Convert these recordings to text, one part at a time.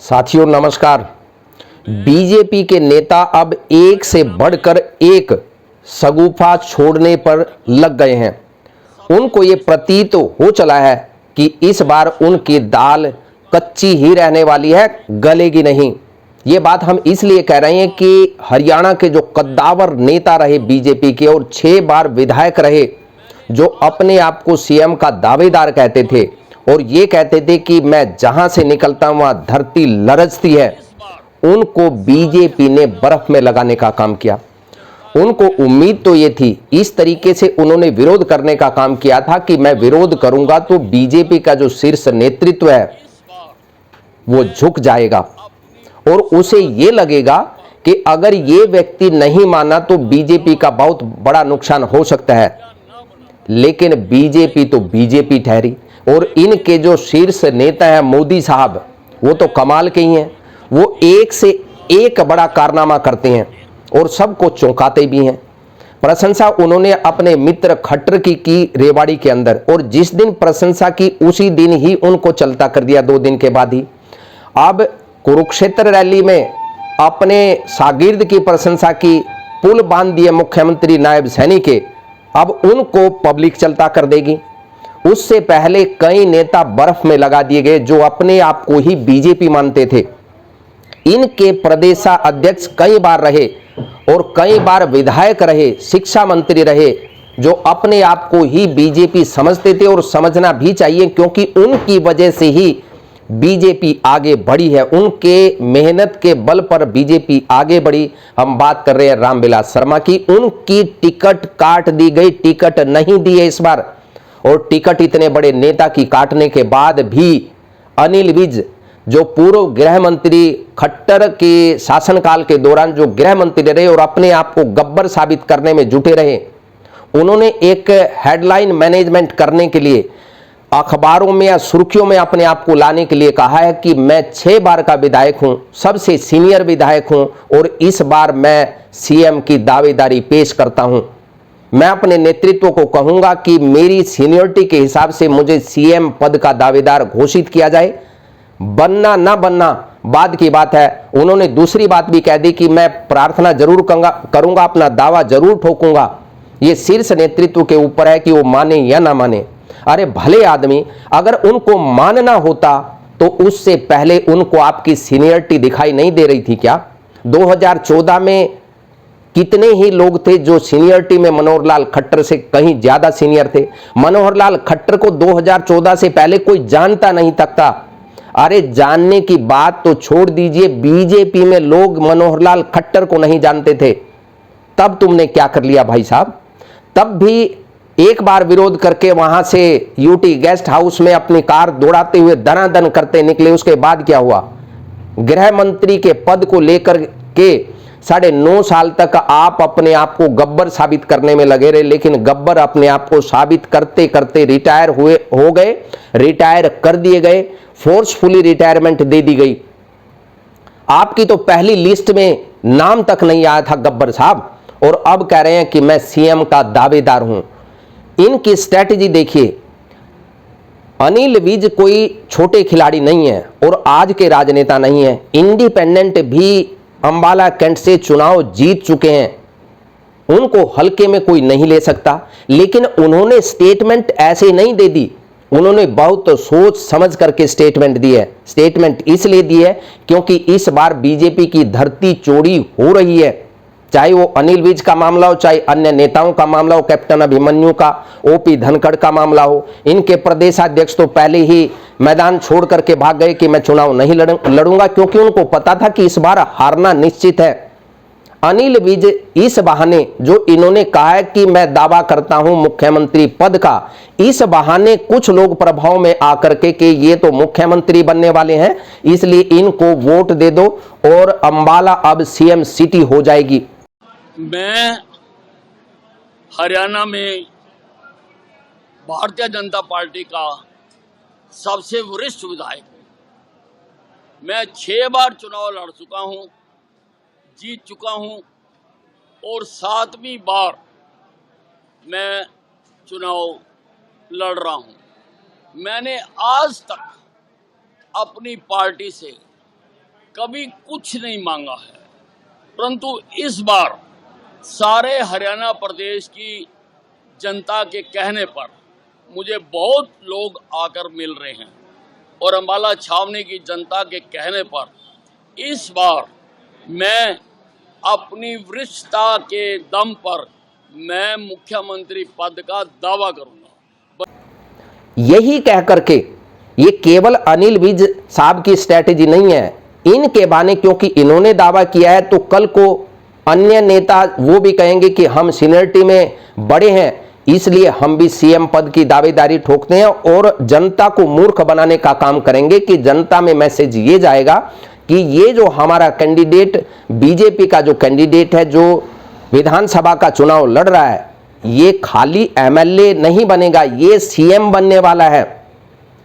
साथियों नमस्कार। बीजेपी के नेता अब एक से बढ़कर एक शगुफा छोड़ने पर लग गए हैं। उनको ये प्रतीत हो चला है कि इस बार उनकी दाल कच्ची ही रहने वाली है, गलेगी नहीं। ये बात हम इसलिए कह रहे हैं कि हरियाणा के जो कद्दावर नेता रहे बीजेपी के और 6 बार विधायक रहे, जो अपने आप को सीएम का दावेदार कहते थे और ये कहते थे कि मैं जहां से निकलता हूं वहां धरती लरजती है, उनको बीजेपी ने बर्फ में लगाने का काम किया। उनको उम्मीद तो ये थी, इस तरीके से उन्होंने विरोध करने का काम किया था कि मैं विरोध करूंगा तो बीजेपी का जो शीर्ष नेतृत्व है वो झुक जाएगा और उसे ये लगेगा कि अगर ये व्यक्ति नहीं माना तो बीजेपी का बहुत बड़ा नुकसान हो सकता है। लेकिन बीजेपी तो बीजेपी ठहरी और इनके जो शीर्ष नेता हैं मोदी साहब, वो तो कमाल के ही हैं। वो एक से एक बड़ा कारनामा करते हैं और सबको चौंकाते भी हैं। प्रशंसा उन्होंने अपने मित्र खट्टर की रेवाड़ी के अंदर, और जिस दिन प्रशंसा की उसी दिन ही उनको चलता कर दिया, 2 दिन के बाद ही। अब कुरुक्षेत्र रैली में अपने शागिर्द की प्रशंसा की, पुल बांध दिए मुख्यमंत्री नायब सैनी के, अब उनको पब्लिक चलता कर देगी। उससे पहले कई नेता बर्फ में लगा दिए गए जो अपने आप को ही बीजेपी मानते थे। इनके प्रदेशाध्यक्ष कई बार रहे और कई बार विधायक रहे, शिक्षा मंत्री रहे, जो अपने आप को ही बीजेपी समझते थे और समझना भी चाहिए, क्योंकि उनकी वजह से ही बीजेपी आगे बढ़ी है। उनके मेहनत के बल पर बीजेपी आगे बढ़ी। हम बात कर रहे हैं रामविलास शर्मा की। उनकी टिकट काट दी गई, टिकट नहीं दी है इस बार। और टिकट इतने बड़े नेता की काटने के बाद भी अनिल विज, जो पूर्व गृह मंत्री खट्टर के शासनकाल के दौरान जो गृह मंत्री रहे और अपने आप को गब्बर साबित करने में जुटे रहे, उन्होंने एक हेडलाइन मैनेजमेंट करने के लिए अखबारों में या सुर्खियों में अपने आप को लाने के लिए कहा है कि मैं 6 बार का विधायक हूं, सबसे सीनियर विधायक हूं और इस बार मैं सीएम की दावेदारी पेश करता हूं। मैं अपने नेतृत्व को कहूंगा कि मेरी सीनियरिटी के हिसाब से मुझे सीएम पद का दावेदार घोषित किया जाए। बनना ना बनना बाद की बात है। उन्होंने दूसरी बात भी कह दी कि मैं प्रार्थना जरूर करूंगा, अपना दावा जरूर ठोकूंगा। ये शीर्ष नेतृत्व के ऊपर है कि वो माने या ना माने। अरे भले आदमी, अगर उनको मानना होता तो उससे पहले उनको आपकी सीनियरिटी दिखाई नहीं दे रही थी क्या? 2014 में कितने ही लोग थे जो सीनियरिटी में मनोहर लाल खट्टर से कहीं ज्यादा सीनियर थे। मनोहर लाल खट्टर को 2014 से पहले कोई जानता नहीं तक था। अरे जानने की बात तो छोड़ दीजिए, बीजेपी में लोग मनोहर लाल खट्टर को नहीं जानते थे। तब तुमने क्या कर लिया भाई साहब? तब भी एक बार विरोध करके वहां से यूटी गेस्ट हाउस में अपनी कार दौड़ाते हुए दनादन करते निकले। उसके बाद क्या हुआ? गृह मंत्री के पद को लेकर के 9.5 साल तक आप अपने आप को गब्बर साबित करने में लगे रहे, लेकिन गब्बर अपने आप को साबित करते करते रिटायर हो गए, रिटायर कर दिए गए, फोर्सफुली रिटायरमेंट दे दी गई। आपकी तो पहली लिस्ट में नाम तक नहीं आया था गब्बर साहब, और अब कह रहे हैं कि मैं सीएम का दावेदार हूं। इनकी स्ट्रैटेजी देखिए। अनिल विज कोई छोटे खिलाड़ी नहीं है और आज के राजनेता नहीं है। इंडिपेंडेंट भी अंबाला कैंट से चुनाव जीत चुके हैं, उनको हल्के में कोई नहीं ले सकता। लेकिन उन्होंने स्टेटमेंट ऐसे नहीं दे दी, उन्होंने बहुत सोच समझ करके स्टेटमेंट दी है। स्टेटमेंट इसलिए दी है क्योंकि इस बार बीजेपी की धरती चौड़ी हो रही है। चाहे वो अनिल विज का मामला हो, चाहे अन्य नेताओं का मामला हो, कैप्टन अभिमन्यु का, ओपी धनखड़ का मामला हो। इनके प्रदेशाध्यक्ष तो पहले ही मैदान छोड़ करके भाग गए कि मैं चुनाव नहीं लड़ूंगा, क्योंकि उनको पता था कि इस बार हारना निश्चित है। अनिल विज इस बहाने जो इन्होंने कहा है कि मैं दावा करता हूं मुख्यमंत्री पद का, इस बहाने कुछ लोग प्रभाव में आकर के कि ये तो मुख्यमंत्री बनने वाले हैं, इसलिए इनको वोट दे दो और अंबाला अब सीएम सिटी हो जाएगी। मैं हरियाणा में भारतीय जनता पार्टी का सबसे वरिष्ठ विधायक हूँ। मैं 6 बार चुनाव लड़ चुका हूँ, जीत चुका हूँ और 7वीं बार मैं चुनाव लड़ रहा हूँ। मैंने आज तक अपनी पार्टी से कभी कुछ नहीं मांगा है, परंतु इस बार सारे हरियाणा प्रदेश की जनता के कहने पर मुझे बहुत लोग आकर मिल रहे हैं और अम्बाला छावनी की जनता के कहने पर इस बार मैं अपनी वरिष्ठता के दम पर मैं मुख्यमंत्री पद का दावा करूंगा। यही कह करके ये केवल अनिल विज साहब की स्ट्रैटेजी नहीं है, इनके बहाने क्योंकि इन्होंने दावा किया है तो कल को अन्य नेता वो भी कहेंगे कि हम सीनियरिटी में बड़े हैं, इसलिए हम भी सीएम पद की दावेदारी ठोकते हैं और जनता को मूर्ख बनाने का काम करेंगे कि जनता में मैसेज ये जाएगा कि ये जो हमारा कैंडिडेट बीजेपी का जो कैंडिडेट है जो विधानसभा का चुनाव लड़ रहा है ये खाली एमएलए नहीं बनेगा, ये सीएम बनने वाला है।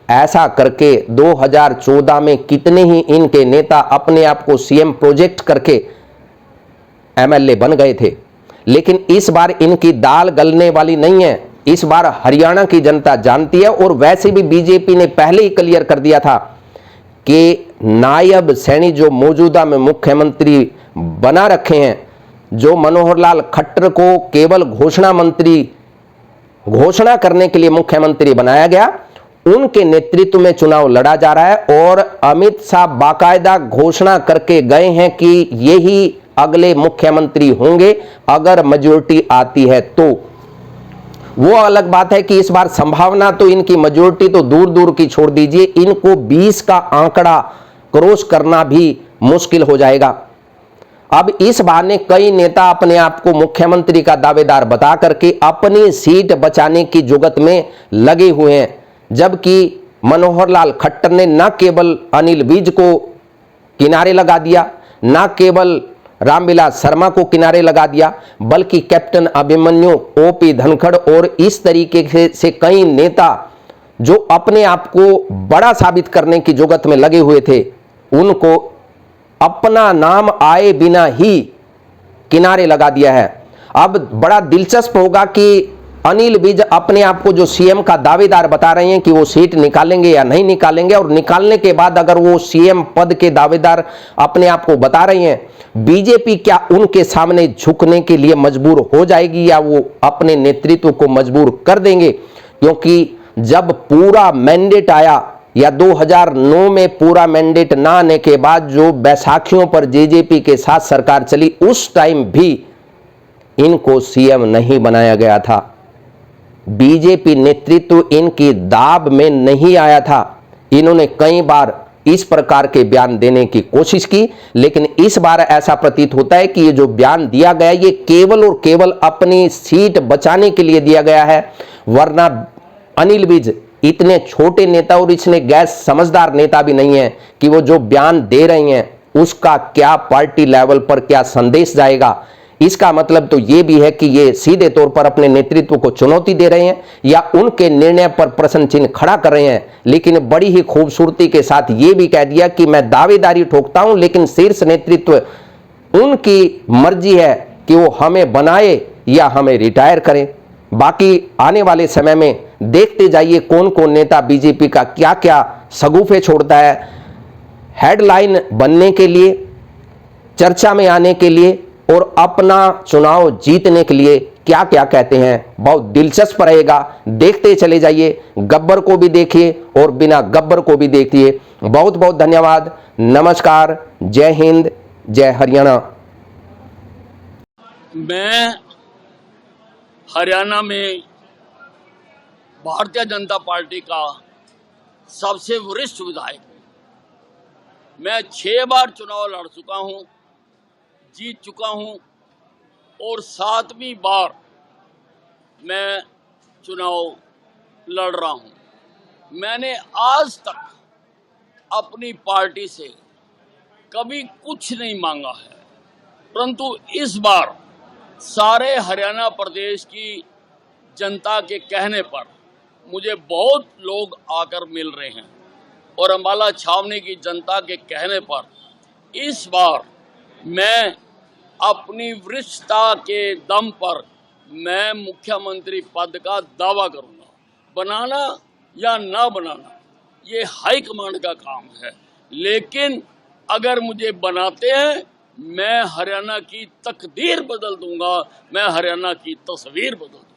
ऐसा करके 2014 में कितने ही इनके नेता अपने आप को सीएम प्रोजेक्ट करके एमएलए बन गए थे, लेकिन इस बार इनकी दाल गलने वाली नहीं है। इस बार हरियाणा की जनता जानती है और वैसे भी बीजेपी ने पहले ही क्लियर कर दिया था कि नायब सैनी जो मौजूदा में मुख्यमंत्री बना रखे हैं, जो मनोहर लाल खट्टर को केवल घोषणा करने के लिए मुख्यमंत्री बनाया गया, उनके नेतृत्व में चुनाव लड़ा जा रहा है और अमित शाह बाकायदा घोषणा करके गए हैं कि यही अगले मुख्यमंत्री होंगे अगर मेजॉरिटी आती है तो। वो अलग बात है कि इस बार संभावना तो इनकी मेजॉरिटी तो दूर दूर की छोड़ दीजिए, इनको 20 का आंकड़ा क्रॉस करना भी मुश्किल हो जाएगा। अब इस बहाने कई नेता अपने आप को मुख्यमंत्री का दावेदार बता करके अपनी सीट बचाने की जुगत में लगे हुए हैं, जबकि मनोहर लाल खट्टर ने न केवल अनिल विज को किनारे लगा दिया, न केवल रामविलास शर्मा को किनारे लगा दिया, बल्कि कैप्टन अभिमन्यु, ओपी धनखड़ और इस तरीके से कई नेता जो अपने आप को बड़ा साबित करने की जुगत में लगे हुए थे, उनको अपना नाम आए बिना ही किनारे लगा दिया है। अब बड़ा दिलचस्प होगा कि अनिल विज अपने आप को जो सीएम का दावेदार बता रहे हैं कि वो सीट निकालेंगे या नहीं निकालेंगे, और निकालने के बाद अगर वो सीएम पद के दावेदार अपने आप को बता रहे हैं, बीजेपी क्या उनके सामने झुकने के लिए मजबूर हो जाएगी या वो अपने नेतृत्व को मजबूर कर देंगे? क्योंकि जब पूरा मैंडेट आया या 2009 में पूरा मैंडेट ना आने के बाद जो बैसाखियों पर जेजेपी के साथ सरकार चली, उस टाइम भी इनको सीएम नहीं बनाया गया था। बीजेपी नेतृत्व इनकी दाब में नहीं आया था। इन्होंने कई बार इस प्रकार के बयान देने की कोशिश की, लेकिन इस बार ऐसा प्रतीत होता है कि ये जो बयान दिया गया ये केवल और केवल अपनी सीट बचाने के लिए दिया गया है, वरना अनिल विज इतने छोटे नेता और इतने गैर समझदार नेता भी नहीं है कि वो जो बयान दे रहे हैं उसका क्या पार्टी लेवल पर क्या संदेश जाएगा। इसका मतलब तो ये भी है कि ये सीधे तौर पर अपने नेतृत्व को चुनौती दे रहे हैं या उनके निर्णय पर प्रश्न चिन्ह खड़ा कर रहे हैं, लेकिन बड़ी ही खूबसूरती के साथ ये भी कह दिया कि मैं दावेदारी ठोकता हूं, लेकिन शीर्ष नेतृत्व उनकी मर्जी है कि वो हमें बनाए या हमें रिटायर करें। बाकी आने वाले समय में देखते जाइए कौन कौन नेता बीजेपी का क्या क्या शगुफे छोड़ता है, हेडलाइन बनने के लिए, चर्चा में आने के लिए और अपना चुनाव जीतने के लिए क्या क्या कहते हैं। बहुत दिलचस्प रहेगा, देखते चले जाइए। गब्बर को भी देखिए और बिना गब्बर को भी देखिए। बहुत बहुत धन्यवाद। नमस्कार, जय हिंद, जय हरियाणा। मैं हरियाणा में भारतीय जनता पार्टी का सबसे वरिष्ठ विधायक हूँ। मैं 6 बार चुनाव लड़ चुका हूँ, जीत चुका हूँ और 7वीं बार मैं चुनाव लड़ रहा हूँ। मैंने आज तक अपनी पार्टी से कभी कुछ नहीं मांगा है, परंतु इस बार सारे हरियाणा प्रदेश की जनता के कहने पर मुझे बहुत लोग आकर मिल रहे हैं और अम्बाला छावनी की जनता के कहने पर इस बार मैं अपनी वरिष्ठता के दम पर मैं मुख्यमंत्री पद का दावा करूंगा। बनाना या ना बनाना ये हाईकमांड का काम है, लेकिन अगर मुझे बनाते हैं, मैं हरियाणा की तकदीर बदल दूंगा, मैं हरियाणा की तस्वीर बदल दूंगा।